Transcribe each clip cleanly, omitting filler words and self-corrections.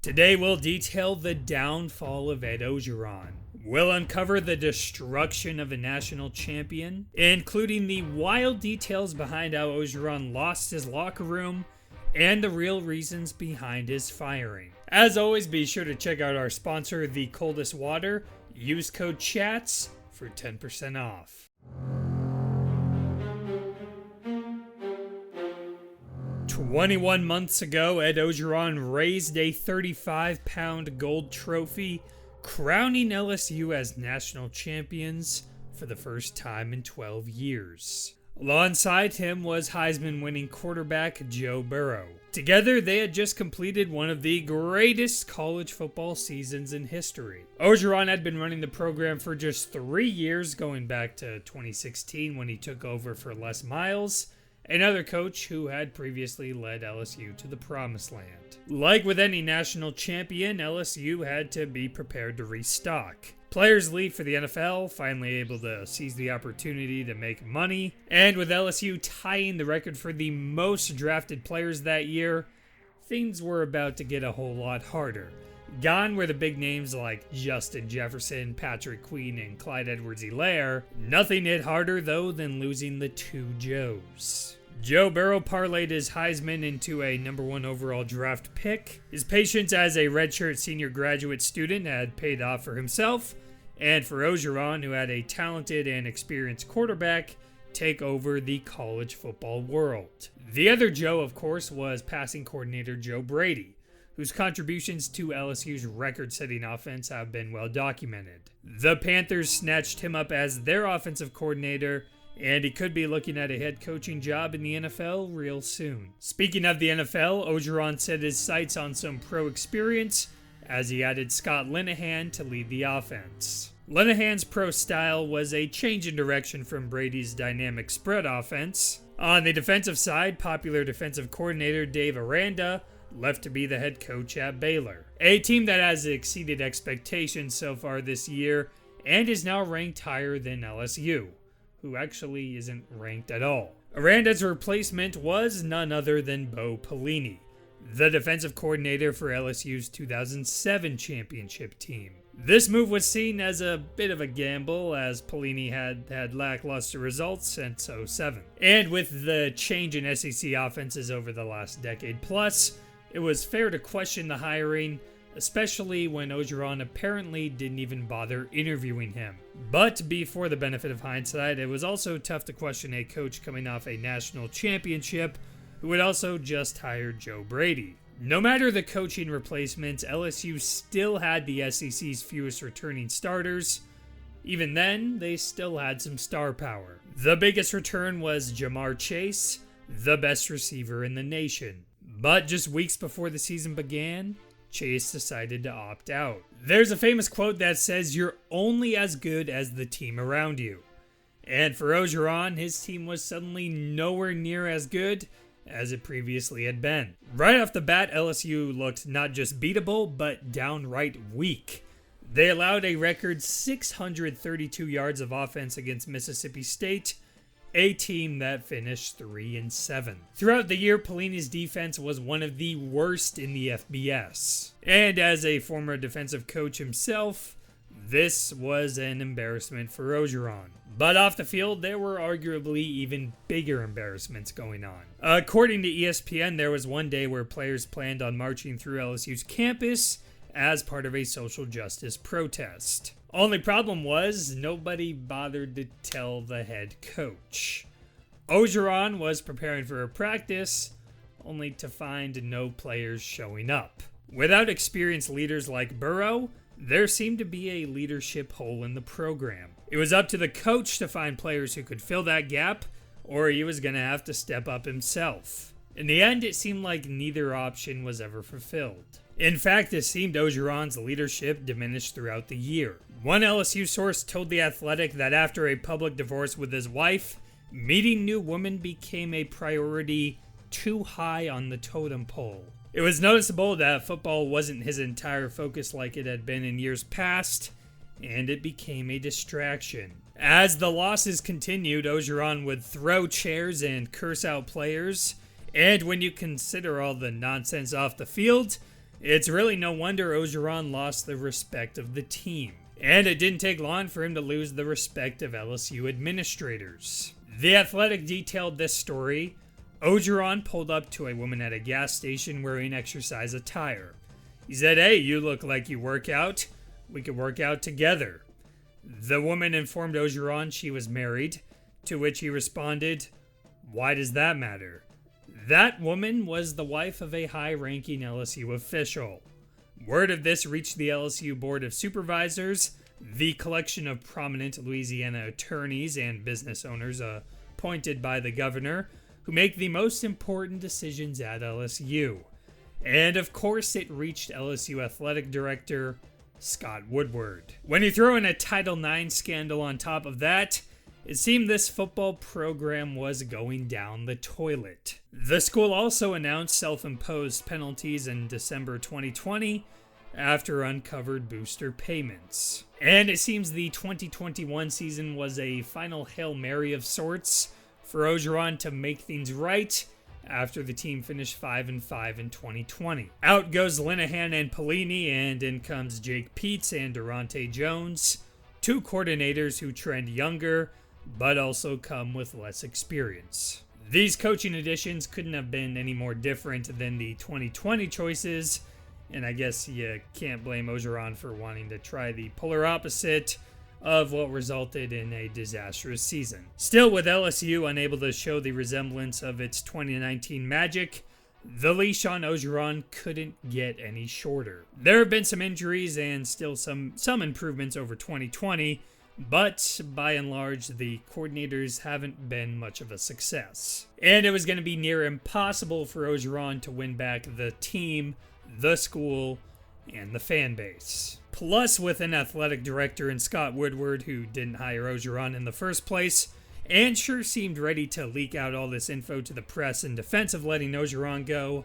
Today we'll detail the downfall of Ed Orgeron. We'll uncover the destruction of a national champion, including the wild details behind how Orgeron lost his locker room and the real reasons behind his firing. As always, be sure to check out our sponsor, The Coldest Water. Use code CHATS for 10% off. 21 months ago, Ed Orgeron raised a 35-pound gold trophy, crowning LSU as national champions for the first time in 12 years. Alongside him was Heisman-winning quarterback Joe Burrow. Together, they had just completed one of the greatest college football seasons in history. Orgeron had been running the program for just 3 years, going back to 2016 when he took over for Les Miles, another coach who had previously led LSU to the promised land. Like with any national champion, LSU had to be prepared to restock. Players leave for the NFL, finally able to seize the opportunity to make money, and with LSU tying the record for the most drafted players that year, things were about to get a whole lot harder. Gone were the big names like Justin Jefferson, Patrick Queen, and Clyde Edwards-Helaire. Nothing hit harder, though, than losing the two Joes. Joe Burrow parlayed his Heisman into a number 1 overall draft pick. His patience as a redshirt senior graduate student had paid off for himself, and for Orgeron, who had a talented and experienced quarterback, take over the college football world. The other Joe, of course, was passing coordinator Joe Brady, whose contributions to LSU's record-setting offense have been well documented. The Panthers snatched him up as their offensive coordinator, and he could be looking at a head coaching job in the NFL real soon. Speaking of the NFL, Orgeron set his sights on some pro experience as he added Scott Linehan to lead the offense. Linehan's pro style was a change in direction from Brady's dynamic spread offense. On the defensive side, popular defensive coordinator Dave Aranda left to be the head coach at Baylor, a team that has exceeded expectations so far this year and is now ranked higher than LSU, who actually isn't ranked at all. Aranda's replacement was none other than Bo Pelini, the defensive coordinator for LSU's 2007 championship team. This move was seen as a bit of a gamble, as Pelini had lackluster results since '07. And with the change in SEC offenses over the last decade plus, it was fair to question the hiring, especially when Orgeron apparently didn't even bother interviewing him. But before the benefit of hindsight, it was also tough to question a coach coming off a national championship who had also just hired Joe Brady. No matter the coaching replacements, LSU still had the SEC's fewest returning starters. Even then, they still had some star power. The biggest return was Jamar Chase, the best receiver in the nation. But just weeks before the season began, Chase decided to opt out. There's a famous quote that says, "You're only as good as the team around you." And for Orgeron, his team was suddenly nowhere near as good as it previously had been. Right off the bat, LSU looked not just beatable, but downright weak. They allowed a record 632 yards of offense against Mississippi State, a team that finished 3-7. Throughout the year, Pelini's defense was one of the worst in the FBS. And as a former defensive coach himself, this was an embarrassment for Orgeron. But off the field, there were arguably even bigger embarrassments going on. According to ESPN, there was one day where players planned on marching through LSU's campus as part of a social justice protest. Only problem was, nobody bothered to tell the head coach. Orgeron was preparing for a practice, only to find no players showing up. Without experienced leaders like Burrow, there seemed to be a leadership hole in the program. It was up to the coach to find players who could fill that gap, or he was going to have to step up himself. In the end, it seemed like neither option was ever fulfilled. In fact, it seemed Orgeron's leadership diminished throughout the year. One LSU source told The Athletic that after a public divorce with his wife, meeting new women became a priority too high on the totem pole. It was noticeable that football wasn't his entire focus like it had been in years past, and it became a distraction. As the losses continued, Orgeron would throw chairs and curse out players, and when you consider all the nonsense off the field, It's really no wonder Orgeron lost the respect of the team. And it didn't take long for him to lose the respect of LSU administrators. The Athletic detailed this story. Orgeron pulled up to a woman at a gas station wearing exercise attire. He said, "Hey, you look like you work out. We could work out together." The woman informed Orgeron she was married, to which he responded, "Why does that matter?" That woman was the wife of a high-ranking LSU official. Word of this reached the LSU Board of Supervisors, the collection of prominent Louisiana attorneys and business owners appointed by the governor, who make the most important decisions at LSU. And of course, it reached LSU Athletic Director Scott Woodward. When you throw in a Title IX scandal on top of that, it seemed this football program was going down the toilet. The school also announced self-imposed penalties in December 2020 after uncovered booster payments. And it seems the 2021 season was a final Hail Mary of sorts for Orgeron to make things right after the team finished 5-5 in 2020. Out goes Linehan and Pelini, and in comes Jake Peets and Durante Jones, two coordinators who trend younger, but also come with less experience. These coaching additions couldn't have been any more different than the 2020 choices, and I guess you can't blame Orgeron for wanting to try the polar opposite of what resulted in a disastrous season. Still, with LSU unable to show the resemblance of its 2019 magic, the leash on Orgeron couldn't get any shorter. There have been some injuries and still some improvements over 2020, but by and large, the coordinators haven't been much of a success. And it was going to be near impossible for Orgeron to win back the team, the school, and the fan base. Plus, with an athletic director in Scott Woodward who didn't hire Orgeron in the first place, and sure seemed ready to leak out all this info to the press in defense of letting Orgeron go,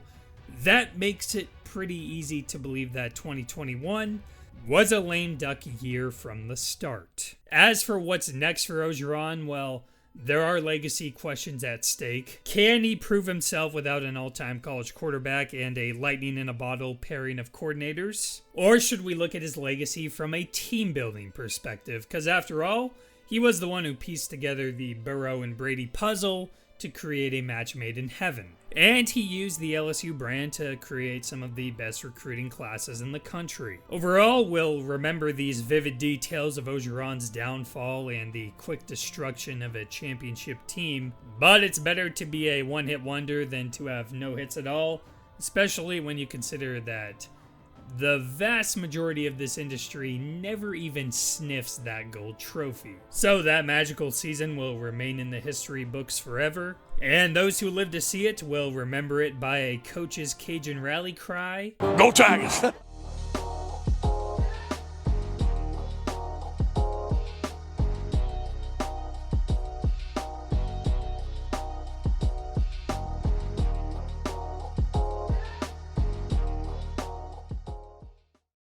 that makes it pretty easy to believe that 2021 was a lame duck year from the start. As for what's next for Orgeron, well, there are legacy questions at stake. Can he prove himself without an all-time college quarterback and a lightning-in-a-bottle pairing of coordinators? Or should we look at his legacy from a team-building perspective? Because after all, he was the one who pieced together the Burrow and Brady puzzle to create a match made in heaven. And he used the LSU brand to create some of the best recruiting classes in the country. Overall, we'll remember these vivid details of Orgeron's downfall and the quick destruction of a championship team, but it's better to be a one-hit wonder than to have no hits at all, especially when you consider that the vast majority of this industry never even sniffs that gold trophy. So that magical season will remain in the history books forever, and those who live to see it will remember it by a coach's Cajun rally cry, "Go Tigers!"